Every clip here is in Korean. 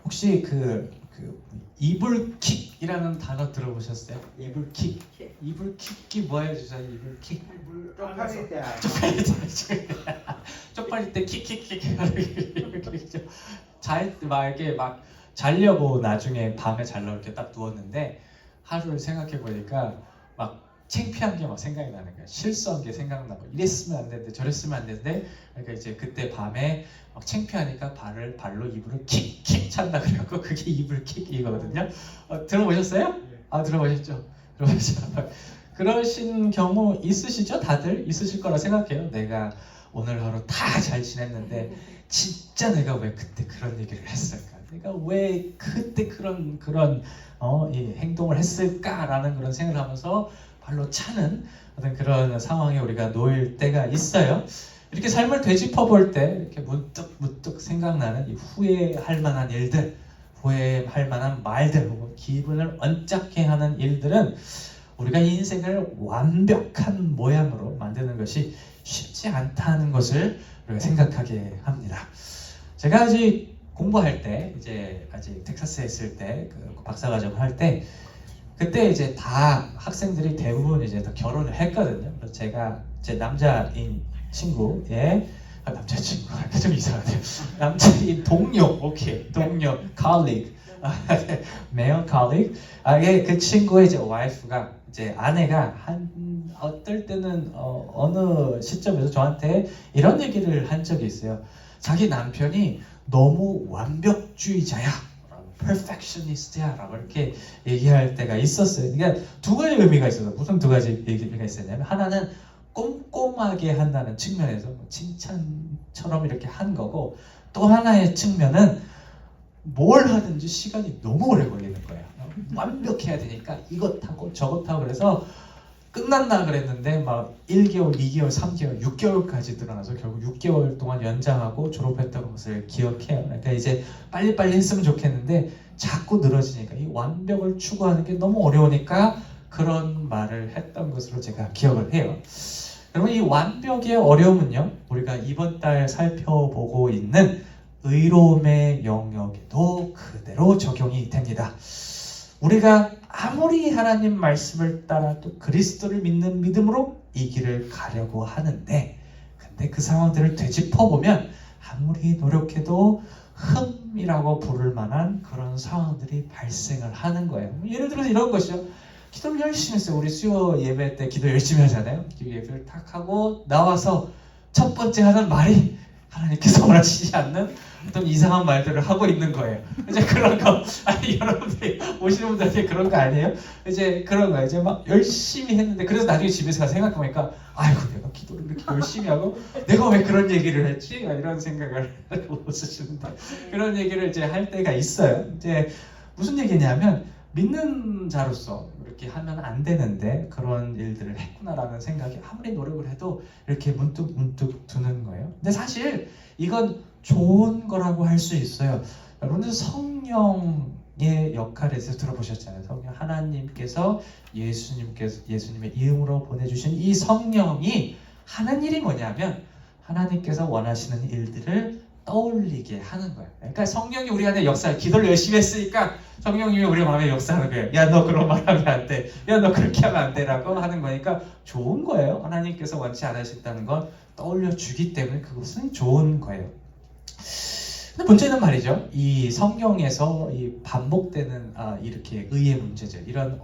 혹시 이불킥이라는 단어 들어보셨어요? 이불킥. 이불킥이 뭐예요, 주사? 이불킥. 쪽팔릴 때 쪽팔릴 때 킥킥킥 막 이렇게 막 자려고 나중에 밤에 자려고 이렇게 딱 누웠는데 하루를 생각해 보니까 막 창피한 게 막 생각이 나는 거야. 실수한 게 생각나고 이랬으면 안 되는데 저랬으면 안 되는데 그러니까 이제 그때 밤에 막 창피하니까 발로 이불을 킥킥 찬다 그래갖고 그게 이불킥이거든요. 들어보셨어요? 아 들어보셨죠? 들어보셨죠? 그러신 경우 있으시죠? 다들 있으실 거라 생각해요. 내가 오늘 하루 다 잘 지냈는데 진짜 내가 왜 그때 그런 얘기를 했을까? 내가 왜 그때 그런 이 행동을 했을까라는 그런 생각을 하면서 발로 차는 어떤 그런 상황에 우리가 놓일 때가 있어요. 이렇게 삶을 되짚어 볼 때 이렇게 문득 생각나는 이 후회할 만한 일들, 후회할 만한 말들, 혹은 기분을 언짢게 하는 일들은 우리가 이 인생을 완벽한 모양으로 만드는 것이 쉽지 않다는 것을 우리가 생각하게 합니다. 제가 아직 공부할 때, 이제 아직 텍사스에 있을 때, 그 박사과정 할 때, 그때 이제 다 학생들이 대부분 이제 다 결혼을 했거든요. 그래서 제가 제 남자인 친구의 남자친구 좀 이상하네요. 남자인 동료, 오케이, 동료, colleague, male colleague. 예, 그 친구의 이제 와이프가 이제 아내가 어떨 때는 어느 시점에서 저한테 이런 얘기를 한 적이 있어요. 자기 남편이 너무 완벽주의자야. perfectionist야 라고 이렇게 얘기할 때가 있었어요. 그러니까 두 가지 의미가 있어서 무슨 두 가지 의미가 있었냐면 하나는 꼼꼼하게 한다는 측면에서 칭찬처럼 이렇게 한 거고 또 하나의 측면은 뭘 하든지 시간이 너무 오래 걸리는 거예요. 완벽해야 되니까 이것하고 저것하고 그래서 끝났나 그랬는데 막 1개월, 2개월, 3개월, 6개월까지 늘어나서 결국 6개월 동안 연장하고 졸업했던 것을 기억해요. 그러니까 이제 빨리빨리 했으면 좋겠는데 자꾸 늘어지니까 이 완벽을 추구하는 게 너무 어려우니까 그런 말을 했던 것으로 제가 기억을 해요. 그러면 이 완벽의 어려움은요, 우리가 이번 달 살펴보고 있는 의로움의 영역에도 그대로 적용이 됩니다. 우리가 아무리 하나님 말씀을 따라 또 그리스도를 믿는 믿음으로 이 길을 가려고 하는데 근데 그 상황들을 되짚어보면 아무리 노력해도 흠이라고 부를 만한 그런 상황들이 발생을 하는 거예요. 예를 들어서 이런 것이죠. 기도를 열심히 했어요. 우리 수요 예배 때 기도 열심히 하잖아요. 기도 예배를 탁 하고 나와서 첫 번째 하는 말이 하나님께서 원하시지 않는 어떤 이상한 말들을 하고 있는 거예요. 이제 그런 거, 아니 여러분들이 오시는 분들한테 그런 거 아니에요? 이제 그런 거 이제 막 열심히 했는데 그래서 나중에 집에서 생각해보니까 아이고 내가 기도를 이렇게 열심히 하고 내가 왜 그런 얘기를 했지? 이런 생각을 웃으시는데 그런 얘기를 이제 할 때가 있어요. 이제 무슨 얘기냐면 믿는 자로서 이렇게 하면 안 되는데 그런 일들을 했구나라는 생각이 아무리 노력을 해도 이렇게 문득 드는 거예요. 근데 사실 이건 좋은 거라고 할 수 있어요. 여러분들 성령의 역할에서 들어보셨잖아요. 성령 하나님께서 예수님의 이름으로 보내주신 이 성령이 하는 일이 뭐냐면 하나님께서 원하시는 일들을 떠올리게 하는 거예요. 그러니까 성령이 우리 안에 역사를 기도를 열심히 했으니까 성령님이 우리 마음에 역사하는 거예요. 야, 너 그런 말 하면 안 돼. 야, 너 그렇게 하면 안 돼라고 하는 거니까 좋은 거예요. 하나님께서 원치 않으신다는 건 떠올려 주기 때문에 그것은 좋은 거예요. 근데 문제는 말이죠. 이 성경에서 이 반복되는 이렇게 의의 문제들, 이런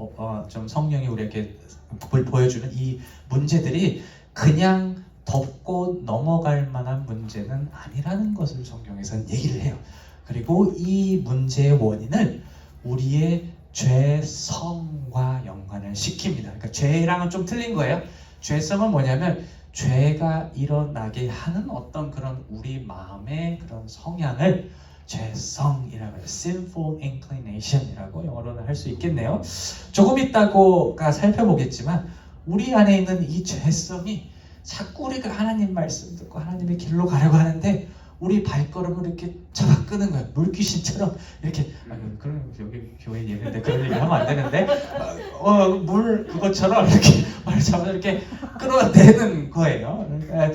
좀 성령이 우리에게 보여주는 이 문제들이 그냥 덮고 넘어갈 만한 문제는 아니라는 것을 성경에서는 얘기를 해요. 그리고 이 문제의 원인을 우리의 죄성과 연관을 시킵니다. 그러니까 죄랑은 좀 틀린 거예요. 죄성은 뭐냐면 죄가 일어나게 하는 어떤 그런 우리 마음의 그런 성향을 죄성이라고 해요. Sinful inclination이라고 영어로는 할 수 있겠네요. 조금 있다가 살펴보겠지만 우리 안에 있는 이 죄성이 자꾸 우리가 하나님 말씀 듣고 하나님의 길로 가려고 하는데 우리 발걸음을 이렇게 잡아 끄는 거예요. 물귀신처럼 이렇게 그런 여기 교회 예배인데 그런 얘기 하면 안 되는데 물 그것처럼 이렇게 말을 잡아서 이렇게 끌어내는 거예요. 그러니까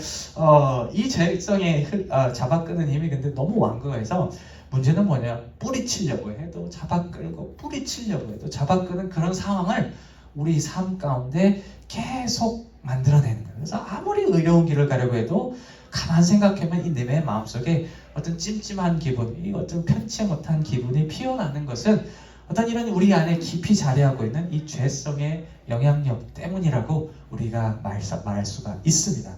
이 죄성에 잡아 끄는 힘이 근데 너무 완고해서 문제는 뭐냐? 뿌리치려고 해도 잡아끌고 뿌리치려고 해도 잡아끄는 그런 상황을 우리 삶 가운데 계속 만들어내는 거예요. 그래서 아무리 의로운 길을 가려고 해도 가만 생각하면 이 내 마음속에 어떤 찜찜한 기분, 어떤 편치 못한 기분이 피어나는 것은 어떤 이런 우리 안에 깊이 자리하고 있는 이 죄성의 영향력 때문이라고 우리가 말할 수가 있습니다.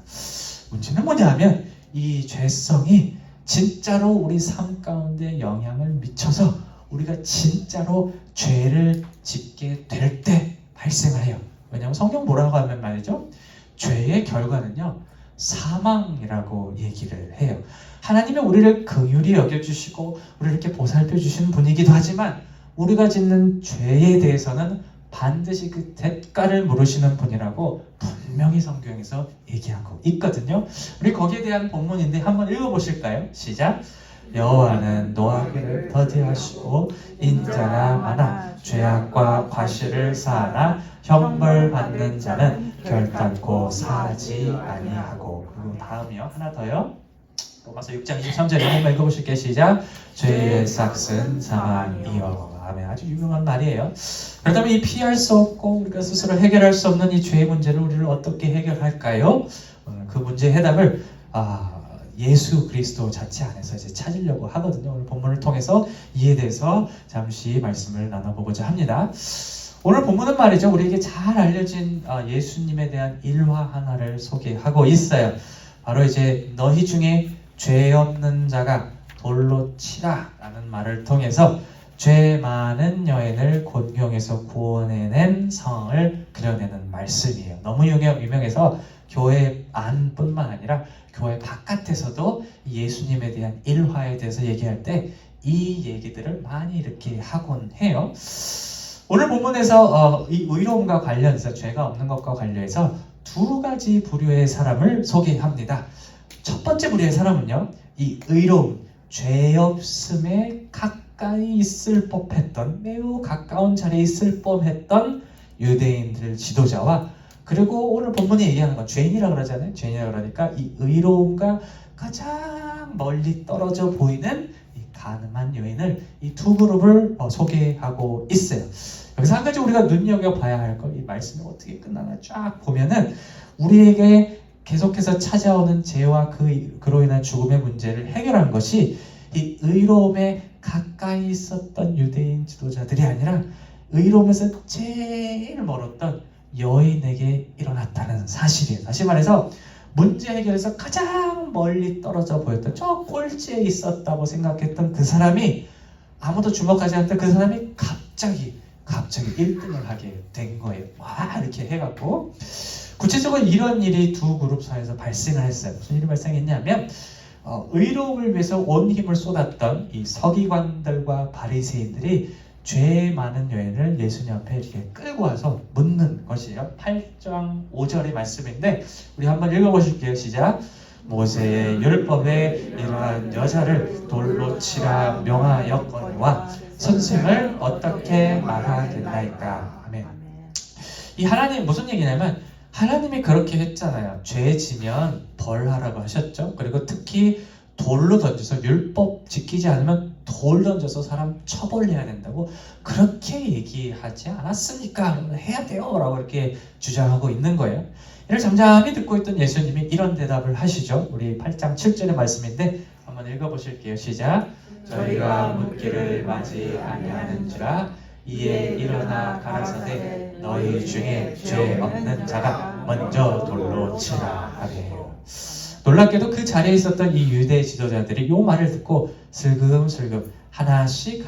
문제는 뭐냐 하면 이 죄성이 진짜로 우리 삶 가운데 영향을 미쳐서 우리가 진짜로 죄를 짓게 될 때 발생을 해요. 왜냐하면 성경 뭐라고 하면 말이죠? 죄의 결과는요, 사망이라고 얘기를 해요. 하나님은 우리를 긍휼히 여겨주시고 우리를 이렇게 보살펴 주시는 분이기도 하지만 우리가 짓는 죄에 대해서는 반드시 그 대가를 물으시는 분이라고 분명히 성경에서 얘기하고 있거든요. 우리 거기에 대한 본문인데 한번 읽어보실까요? 시작! 여호와는 노하기를 더디하시고 인자가 많아 죄악과 과실을 사하나 형벌 받는 자는 결단코 사하지 아니하고. 그리고 다음이요, 하나 더요. 로마서 6장 23절 한번 읽어보실게요. 시작! 죄의 삭은 사망이요. 아멘. 아주 유명한 말이에요. 그렇다면 이 피할 수 없고 우리가 스스로 해결할 수 없는 이 죄의 문제를 우리를 어떻게 해결할까요? 오늘 그 문제의 해답을 예수 그리스도 자체 안에서 이제 찾으려고 하거든요. 오늘 본문을 통해서 이에 대해서 잠시 말씀을 나눠보고자 합니다. 오늘 본문은 말이죠, 우리에게 잘 알려진 예수님에 대한 일화 하나를 소개하고 있어요. 바로 이제 너희 중에 죄 없는 자가 돌로 치라 라는 말을 통해서 죄 많은 여인을 곤경에서 구원해낸 상황을 그려내는 말씀이에요. 너무 유명해서 교회 안뿐만 아니라 교회 바깥에서도 예수님에 대한 일화에 대해서 얘기할 때 이 얘기들을 많이 이렇게 하곤 해요. 오늘 본문에서 이 의로움과 관련해서, 죄가 없는 것과 관련해서 두 가지 부류의 사람을 소개합니다. 첫 번째 부류의 사람은요, 이 의로움, 죄 없음에 가까이 있을 법했던, 매우 가까운 자리에 있을 뻔했던 유대인들 지도자와, 그리고 오늘 본문이 얘기하는 건 죄인이라고 그러잖아요. 죄인이라고 그러니까 이 의로움과 가장 멀리 떨어져 보이는 이 가늠한 여인을, 이 두 그룹을 소개하고 있어요. 여기서 한 가지 우리가 눈여겨봐야 할 것, 이 말씀이 어떻게 끝나나 쫙 보면은 우리에게 계속해서 찾아오는 죄와 그로 인한 죽음의 문제를 해결한 것이 이 의로움에 가까이 있었던 유대인 지도자들이 아니라 의로움에서 제일 멀었던 여인에게 일어났다는 사실이에요. 다시 말해서 문제 해결에서 가장 멀리 떨어져 보였던, 저 꼴찌에 있었다고 생각했던 그 사람이, 아무도 주목하지 않던 그 사람이 갑자기 1등을 하게 된 거예요. 와, 이렇게 해갖고 구체적으로 이런 일이 두 그룹 사이에서 발생을 했어요. 무슨 일이 발생했냐면 의로움을 위해서 온 힘을 쏟았던 이 서기관들과 바리새인들이 죄 많은 여인을 예수님 앞에 이렇게 끌고 와서 묻는 것이에요. 8장 5절의 말씀인데 우리 한번 읽어보실게요. 시작! 모세의 율법에 이러한 여자를 돌로 치라 명하였거니와 선생을 어떻게 말하겠나이까. 아멘. 이 하나님 무슨 얘기냐면, 하나님이 그렇게 했잖아요. 죄 지면 벌하라고 하셨죠. 그리고 특히 돌로 던져서, 율법 지키지 않으면 돌 던져서 사람 처벌해야 된다고 그렇게 얘기하지 않았습니까? 해야 돼요 라고 이렇게 주장하고 있는 거예요. 이를 잠잠히 듣고 있던 예수님이 이런 대답을 하시죠. 우리 8장 7절의 말씀인데 한번 읽어보실게요. 시작! 저희가 묻기를 맞이 아니하는지라 이에 일어나 가라사대 너희 중에 죄 없는 자가 먼저 돌로 치라 하래요. 놀랍게도 그 자리에 있었던 이 유대 지도자들이 이 말을 듣고 슬금슬금 하나씩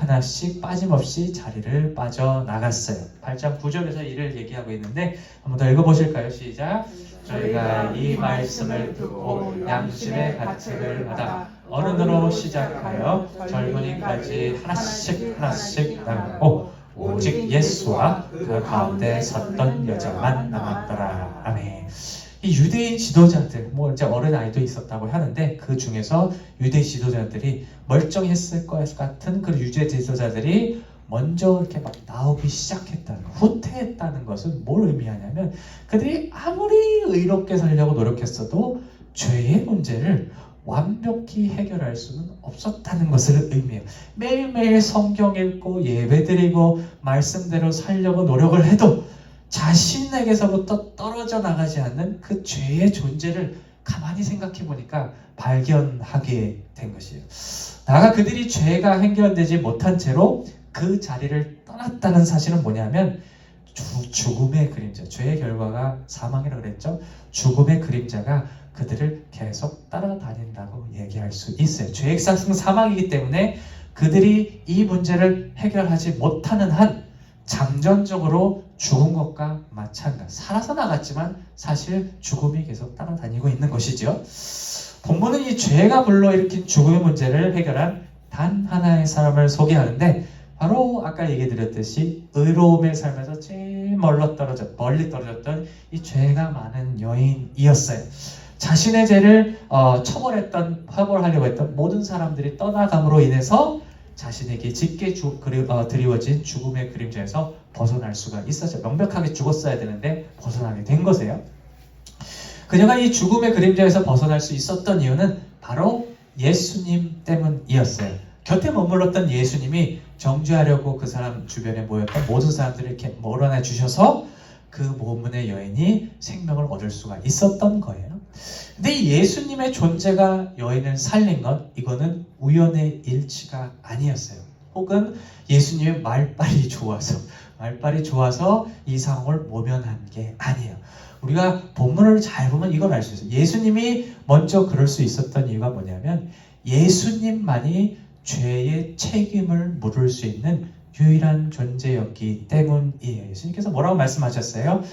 빠짐없이 자리를 빠져나갔어요. 8장 9절에서 이를 얘기하고 있는데 한번 더 읽어보실까요? 시작! 저희가 이 말씀을 듣고 양심의 가책을 받아 어른으로 시작하여 젊은이까지 하나씩 남고 오직 예수와 그 가운데 섰던 여자만 남았더라. 아멘. 이 유대인 지도자들, 이제 어린 아이도 있었다고 하는데 그 중에서 유대 지도자들이 멀쩡했을 것 같은 그 유대 지도자들이 먼저 이렇게 막 나오기 시작했다는, 후퇴했다는 것은 뭘 의미하냐면, 그들이 아무리 의롭게 살려고 노력했어도 죄의 문제를 완벽히 해결할 수는 없었다는 것을 의미해요. 매일매일 성경 읽고 예배드리고 말씀대로 살려고 노력을 해도 자신에게서부터 떨어져 나가지 않는 그 죄의 존재를 가만히 생각해 보니까 발견하게 된 것이에요. 나가 그들이 죄가 해결되지 못한 채로 그 자리를 떠났다는 사실은 뭐냐면 죽음의 그림자, 죄의 결과가 사망이라고 그랬죠. 죽음의 그림자가 그들을 계속 따라다닌다고 얘기할 수 있어요. 죄의 삭은 사망이기 때문에 그들이 이 문제를 해결하지 못하는 한 잠정적으로 죽은 것과 마찬가지. 살아서 나갔지만 사실 죽음이 계속 따라다니고 있는 것이죠. 본문은 이 죄가 불러일으킨 죽음의 문제를 해결한 단 하나의 사람을 소개하는데 바로 아까 얘기 드렸듯이 의로움의 삶에서 제일 멀리 떨어졌던 이 죄가 많은 여인이었어요. 자신의 죄를 처벌하려고 했던 모든 사람들이 떠나감으로 인해서 자신에게 짙게 드리워진 죽음의 그림자에서 벗어날 수가 있었죠. 명백하게 죽었어야 되는데 벗어나게 된 거세요. 그녀가 이 죽음의 그림자에서 벗어날 수 있었던 이유는 바로 예수님 때문이었어요. 곁에 머물렀던 예수님이 정죄하려고 그 사람 주변에 모였던 모든 사람들을 이렇게 몰아내 주셔서 그 모문의 여인이 생명을 얻을 수가 있었던 거예요. 근데 이 예수님의 존재가 여인을 살린 건 이거는 우연의 일치가 아니었어요. 혹은 예수님의 말빨이 좋아서 이 상황을 모면한 게 아니에요. 우리가 본문을 잘 보면 이걸 알 수 있어요. 예수님이 먼저 그럴 수 있었던 이유가 뭐냐면 예수님만이 죄의 책임을 물을 수 있는 유일한 존재였기 때문이에요. 예수님께서 뭐라고 말씀하셨어요?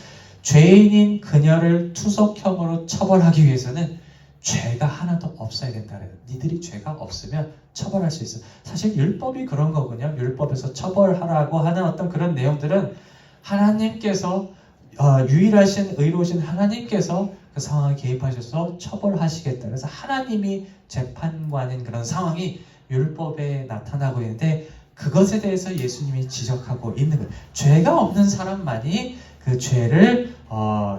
죄인인 그녀를 투석형으로 처벌하기 위해서는 죄가 하나도 없어야 된다 그래요. 니들이 죄가 없으면 처벌할 수 있어. 사실 율법이 그런 거군요. 율법에서 처벌하라고 하는 어떤 그런 내용들은 하나님께서 유일하신 의로우신 하나님께서 그 상황에 개입하셔서 처벌하시겠다. 그래서 하나님이 재판관인 그런 상황이 율법에 나타나고 있는데 그것에 대해서 예수님이 지적하고 있는 거예요. 죄가 없는 사람만이 그 죄를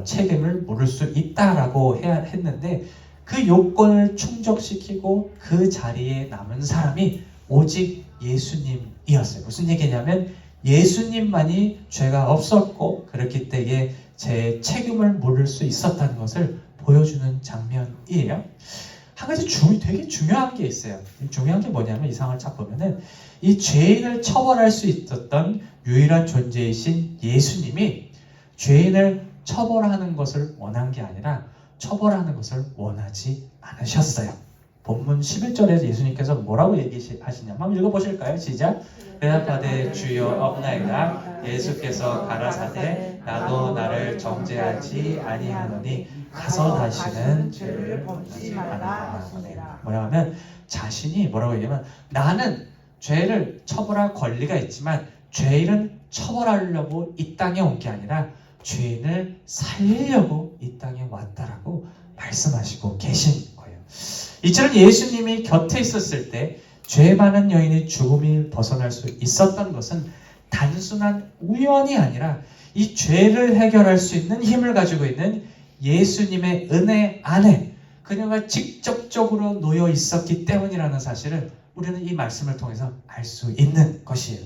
책임을 물을 수 있다라고 했는데 그 요건을 충족시키고 그 자리에 남은 사람이 오직 예수님이었어요. 무슨 얘기냐면 예수님만이 죄가 없었고 그렇기 때문에 제 책임을 물을 수 있었다는 것을 보여주는 장면이에요. 한 가지 되게 중요한 게 있어요. 중요한 게 뭐냐면 이 상황을 쫙 보면은 이 죄인을 처벌할 수 있었던 유일한 존재이신 예수님이 죄인을 처벌하는 것을 원한 게 아니라 처벌하는 것을 원하지 않으셨어요. 본문 11절에 예수님께서 뭐라고 얘기하시냐면 한번 읽어보실까요? 시작! 대답하되 주여 없나이다. 예수께서 가라사대 나도 나를 정죄하지 아니하노니 가서 다시는 죄를 범치 말라 하시니라. 뭐라고 하면 자신이 뭐라고 얘기하면 나는 죄를 처벌할 권리가 있지만 죄인은 처벌하려고 이 땅에 온 게 아니라 죄인을 살리려고 이 땅에 왔다라고 말씀하시고 계신 거예요. 이처럼 예수님이 곁에 있었을 때 죄 많은 여인의 죽음을 벗어날 수 있었던 것은 단순한 우연이 아니라 이 죄를 해결할 수 있는 힘을 가지고 있는 예수님의 은혜 안에 그녀가 직접적으로 놓여 있었기 때문이라는 사실을 우리는 이 말씀을 통해서 알 수 있는 것이에요.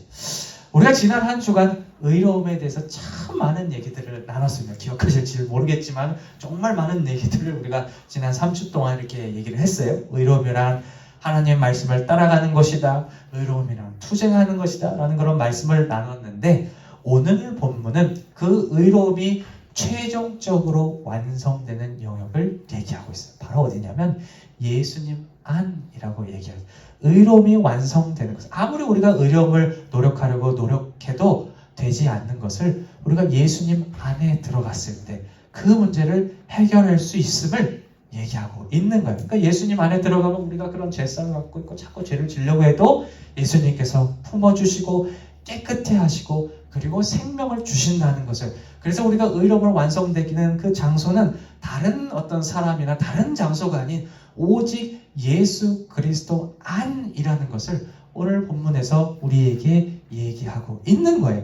우리가 지난 한 주간 의로움에 대해서 참 많은 얘기들을 나눴습니다. 기억하실지 모르겠지만 정말 많은 얘기들을 우리가 지난 3주 동안 이렇게 얘기를 했어요. 의로움이란 하나님의 말씀을 따라가는 것이다. 의로움이란 투쟁하는 것이다. 라는 그런 말씀을 나눴는데 오늘 본문은 그 의로움이 최종적으로 완성되는 영역을 얘기하고 있어요. 바로 어디냐면 예수님 안이라고 얘기해요. 의로움이 완성되는 것. 아무리 우리가 의로움을 노력하려고 노력해도 되지 않는 것을 우리가 예수님 안에 들어갔을 때 그 문제를 해결할 수 있음을 얘기하고 있는 거예요. 그러니까 예수님 안에 들어가면 우리가 그런 죄성을 갖고 있고 자꾸 죄를 지려고 해도 예수님께서 품어주시고 깨끗해 하시고 그리고 생명을 주신다는 것을. 그래서 우리가 의로움을 완성되기는 그 장소는 다른 어떤 사람이나 다른 장소가 아닌 오직 예수 그리스도 안이라는 것을 오늘 본문에서 우리에게 얘기하고 있는 거예요.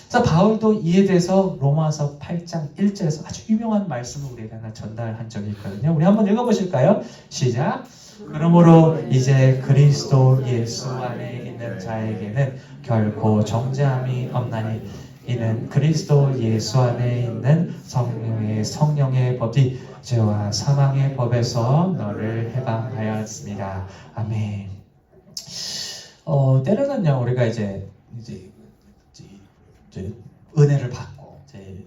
그래서 바울도 이에 대해서 로마서 8장 1절에서 아주 유명한 말씀을 우리에게 하나 전달한 적이 있거든요. 우리 한번 읽어보실까요? 시작! 그러므로 이제 그리스도 예수 안에 있는 자에게는 결코 정죄함이 없나니 이는 그리스도 예수 안에 있는 성령의 법이 죄와 사망의 법에서 너를 해방하였습니다. 아멘. 때로는요 우리가 이제 은혜를 받고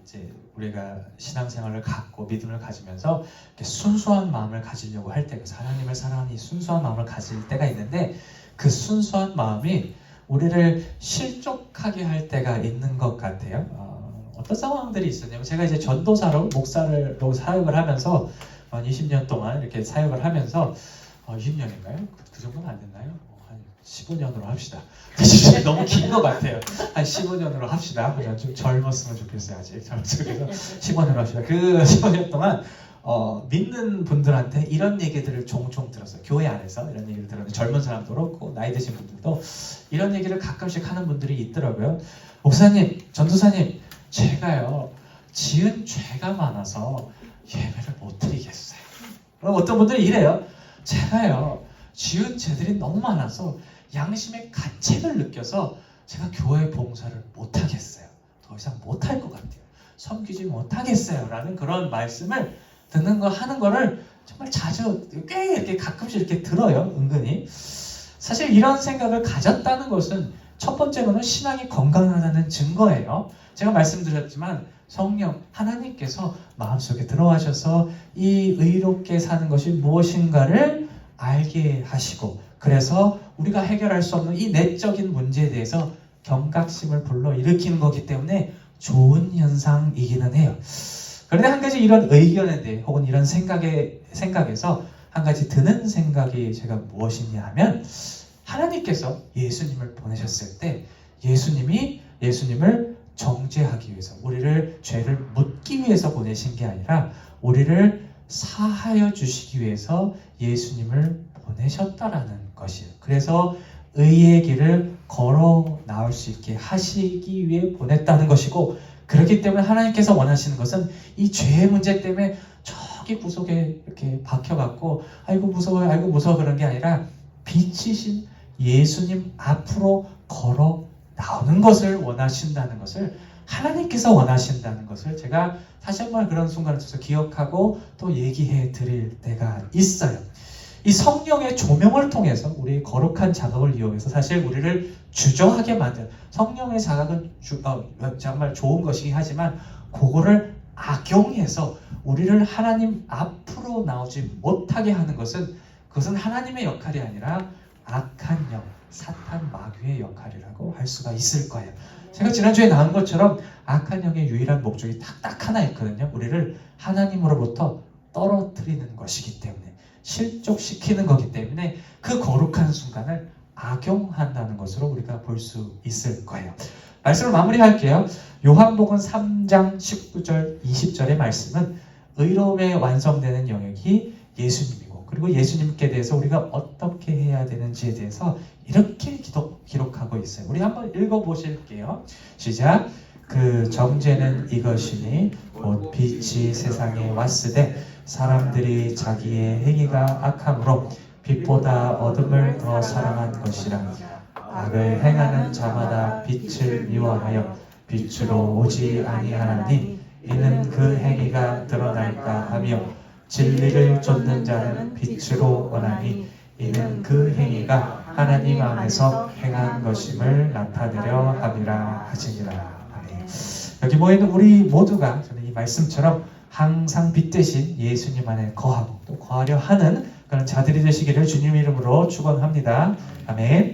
이제 우리가 신앙생활을 갖고 믿음을 가지면서 이렇게 순수한 마음을 가지려고 할 때가 하나님을 사랑하는 이 순수한 마음을 가질 때가 있는데 그 순수한 마음이 우리를 실족하게 할 때가 있는 것 같아요. 어떤 상황들이 있었냐면 제가 이제 전도사로 목사로 사역을 하면서 20년 동안 이렇게 사역을 하면서 20년인가요? 그 정도는 안 됐나요? 한 15년으로 합시다. 너무 긴 것 같아요. 한 15년으로 합시다. 좀 젊었으면 좋겠어요. 아직 그래서 15년으로 합시다. 그 15년 동안 믿는 분들한테 이런 얘기들을 종종 들었어요. 교회 안에서 이런 얘기를 들었는데 젊은 사람도 그렇고 나이 드신 분들도 이런 얘기를 가끔씩 하는 분들이 있더라고요. 목사님, 전도사님, 제가요 지은 죄가 많아서 예배를 못 드리겠어요. 그럼 어떤 분들이 이래요. 제가요 지은 죄들이 너무 많아서 양심의 가책을 느껴서 제가 교회 봉사를 못 하겠어요. 더 이상 못 할 것 같아요. 섬기지 못하겠어요. 라는 그런 말씀을 하는 거를 정말 자주 꽤 이렇게 가끔씩 이렇게 들어요. 은근히. 사실 이런 생각을 가졌다는 것은 첫 번째로는 신앙이 건강하다는 증거예요. 제가 말씀드렸지만 성령 하나님께서 마음속에 들어가셔서 이 의롭게 사는 것이 무엇인가를 알게 하시고 그래서 우리가 해결할 수 없는 이 내적인 문제에 대해서 경각심을 불러일으키는 거기 때문에 좋은 현상이기는 해요. 그런데 한 가지 이런 의견에 대해 혹은 이런 생각에서 한 가지 드는 생각이 제가 무엇이냐 하면 하나님께서 예수님을 보내셨을 때 예수님을 정죄하기 위해서 우리를 죄를 묻기 위해서 보내신 게 아니라 우리를 사하여 주시기 위해서 예수님을 보내셨다라는 것이에요. 그래서 의의 길을 걸어 나올 수 있게 하시기 위해 보냈다는 것이고 그렇기 때문에 하나님께서 원하시는 것은 이 죄의 문제 때문에 저기 구석에 이렇게 박혀갖고 아이고 무서워 그런 게 아니라 빛이신 예수님 앞으로 걸어 나오는 것을 원하신다는 것을 하나님께서 원하신다는 것을 제가 다시 한번 그런 순간을 통해서 기억하고 또 얘기해 드릴 때가 있어요. 이 성령의 조명을 통해서 우리의 거룩한 자각을 이용해서 사실 우리를 주저하게 만든 성령의 자각은 정말 좋은 것이긴 하지만 그거를 악용해서 우리를 하나님 앞으로 나오지 못하게 하는 그것은 하나님의 역할이 아니라 악한 영, 사탄 마귀의 역할이라고 할 수가 있을 거예요. 제가 지난주에 나온 것처럼 악한 영의 유일한 목적이 딱 하나 있거든요. 우리를 하나님으로부터 떨어뜨리는 것이기 때문에 실족시키는 거기 때문에 그 거룩한 순간을 악용한다는 것으로 우리가 볼 수 있을 거예요. 말씀을 마무리할게요. 요한복음 3장 19절 20절의 말씀은 의로움에 완성되는 영역이 예수님이고 그리고 예수님께 대해서 우리가 어떻게 해야 되는지에 대해서 이렇게 기록하고 있어요. 우리 한번 읽어보실게요. 시작. 그 정죄는 이것이니 곧 빛이 세상에 왔으되 사람들이 자기의 행위가 악함으로 빛보다 어둠을 더 사랑한 것이라. 악을 행하는 자마다 빛을 미워하여 빛으로 오지 아니하나니 이는 그 행위가 드러날까 하며 진리를 쫓는 자는 빛으로 오나니 이는 그 행위가 하나님 안에서 행한 것임을 나타내려 함이라 하시니라. 여기 모이는 우리 모두가 저는 이 말씀처럼 항상 빛 대신 예수님 안에 거하고 또 거하려 하는 그런 자들이 되시기를 주님 이름으로 축원합니다. 아멘.